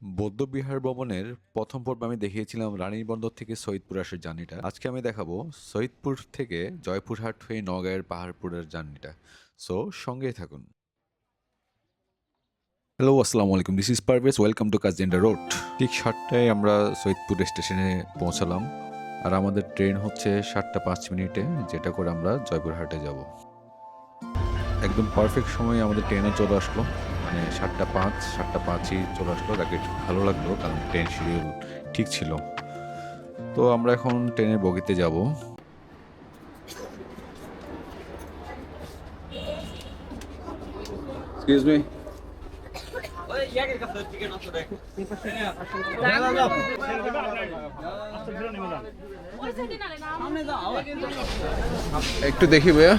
বৌদ্ধবিহার ভ্রমণের প্রথম পর্বে আমি দেখিয়েছিলাম রানীর বন্দর থেকে সৈয়দপুর আসার জার্নিটা। আজকে আমি দেখাবো সৈয়দপুর থেকে জয়পুরহাট হয়ে নওগাঁয়ের পাহাড়পুরের জার্নিটা। সো সঙ্গেই থাকুন। হ্যালো, আসসালামু আলাইকুম, this is Parvez, welcome to কাজিন্ডা রোড। ঠিক 7টায় আমরা সৈয়দপুর স্টেশনে পৌঁছালাম, আর আমাদের ট্রেন হচ্ছে 7টা 5 মিনিটে, যেটা করে আমরা জয়পুরহাটে যাব। একদম পারফেক্ট সময়ে আমাদের ট্রেনও চলে আসলো, মানে 7টা 5, 7টা 5ই চলে আসলো। তাকে ভালো লাগলো কারণ ট্রেন শিডিউল ঠিক ছিল। তো আমরা এখন ট্রেনের বগিতে যাব। এক্সকিউজ মি, একটু দেখি ভাইয়া,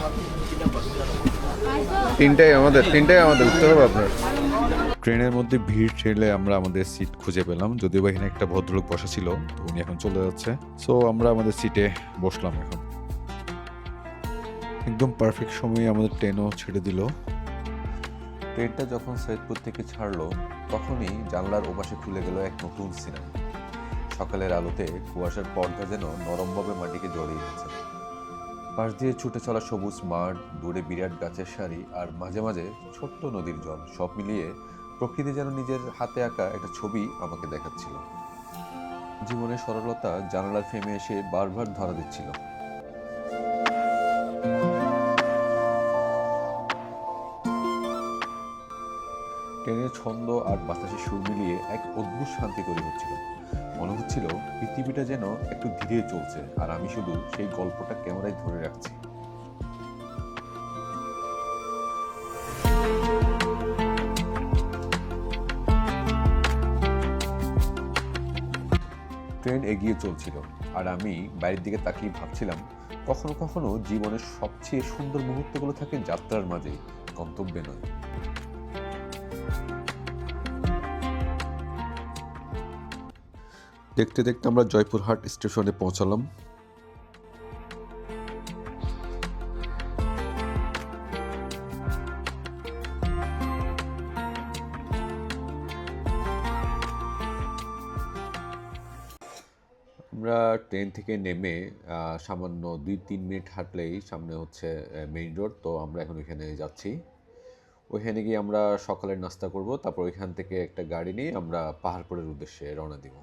তিনটাই আমাদের উঠতে হবে আপনার। ট্রেনের মধ্যে ভিড় ঠেলে আমরা আমাদের সিট খুঁজে পেলাম, যদিও বা এখানে একটা ভদ্রলোক বসা ছিল, তো উনি এখন চলে যাচ্ছে। সো আমরা আমাদের সিটে বসলাম। এখন একদম পারফেক্ট সময়ে আমাদের ট্রেনও ছেড়ে দিল। ট্রেনটা যখন সৈয়দপুর থেকে ছাড়লো, তখনই জানলার ওপাশে খুলে গেল এক নতুন সিনেমা। সকালের আলোতে কুয়াশার পর্দা যেন নরমভাবে মাটিকে জড়িয়ে গেছে। পাশ দিয়ে ছুটে চলা সবুজ মাঠ, দূরে বিরাট গাছের সারি, আর মাঝে মাঝে ছোট্ট নদীর জল, সব মিলিয়ে প্রকৃতি যেন নিজের হাতে আঁকা একটা ছবি আমাকে দেখাচ্ছিল। জীবনের সরলতা জানালার ফ্রেমে এসে বারবার ধরা দিচ্ছিল। ট্রেনের ছন্দ আর বাতাসের সুর মিলিয়ে এক অদ্ভুত শান্তি তৈরি হচ্ছিল। মনে হচ্ছিল পৃথিবীটা যেন একটু ধীরে চলছে, আর আমি শুধু সেই গল্পটা ক্যামেরায় ধরে রাখছি। ট্রেন এগিয়ে চলছিল, আর আমি বাইরের দিকে তাকিয়ে ভাবছিলাম, কখনো কখনো জীবনের সবচেয়ে সুন্দর মুহূর্তগুলো থাকে যাত্রার মাঝে, গন্তব্যে নয়। দেখতে দেখতে আমরা জয়পুরহাট স্টেশনে পৌঁছালাম। আমরা ট্রেন থেকে নেমে সামান্য 2-3 মিনিট হাঁটলেই সামনে হচ্ছে মেইন রোড। তো আমরা এখন ওইখানে যাচ্ছি। ওইখানে গিয়ে আমরা সকালের নাস্তা করব, তারপর ওইখান থেকে একটা গাড়ি নিয়ে আমরা পাহাড়পুরের উদ্দেশ্যে রওনা দিব।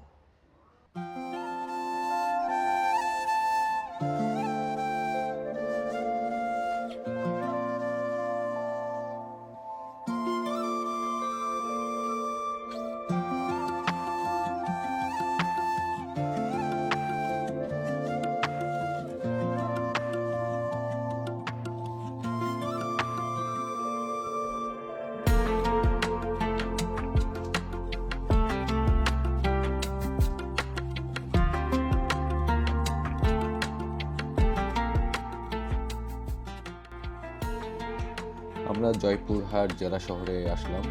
আমরা জয়পুরহাট জেলা শহরে আসলাম।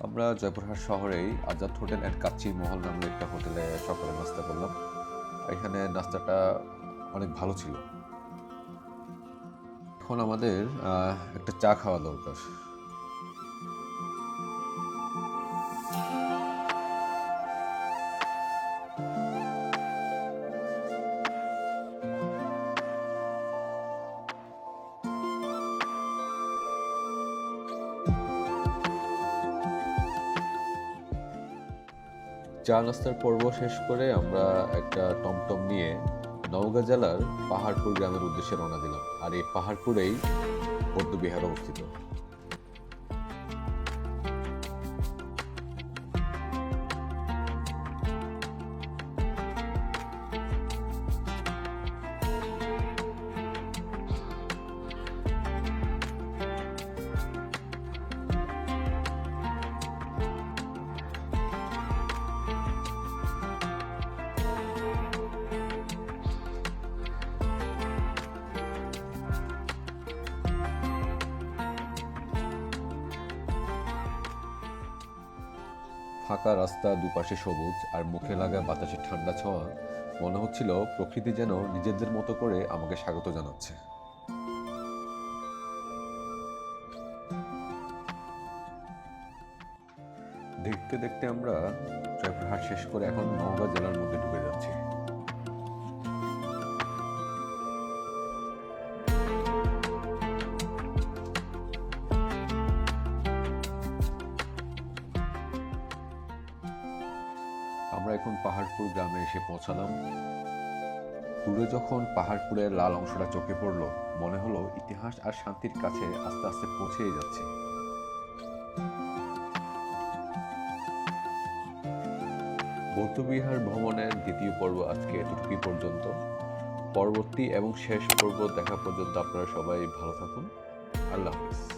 আমরা জয়পুরহাট শহরেই আজাদ হোটেল অ্যান্ড কাচ্চি মহল নামের একটা হোটেলে সকালে নাস্তা করলাম। এখানে নাস্তাটা অনেক ভালো ছিল। এখন আমাদের একটা চা খাওয়া দরকার। চা নাস্তার পর্ব শেষ করে আমরা একটা টমটম নিয়ে নওগাঁ জেলার পাহাড়পুর গ্রামের উদ্দেশ্যে রওনা দিলাম। আর এই পাহাড়পুরেই বৌদ্ধবিহার অবস্থিত। ফাঁকা রাস্তা, দুপাশে সবুজ, আর মুখে লাগা বাতাসের ঠান্ডা ছোঁয়া, মনে হচ্ছিল প্রকৃতি যেন নিজেদের মতো করে আমাকে স্বাগত জানাচ্ছে। দেখতে দেখতে আমরা জয়পুরহাট শেষ করে এখন নওগাঁ জেলার মধ্যে ঢুকে যাচ্ছি। আমরা এখন পাহাড়পুর গ্রামে এসে পৌঁছালাম। দূরে যখন পাহাড়পুরের লাল অংশটা চোখে পড়ল, মনে হলো ইতিহাস আর শান্তির কাছে আস্তে আস্তে পৌঁছেই যাচ্ছে। বৌদ্ধবিহার ভ্রমণের দ্বিতীয় পর্ব আজকে এতটুকুই পর্যন্ত। পরবর্তী এবং শেষ পর্ব দেখা পর্যন্ত আপনারা সবাই ভালো থাকুন। আল্লাহ হাফিজ।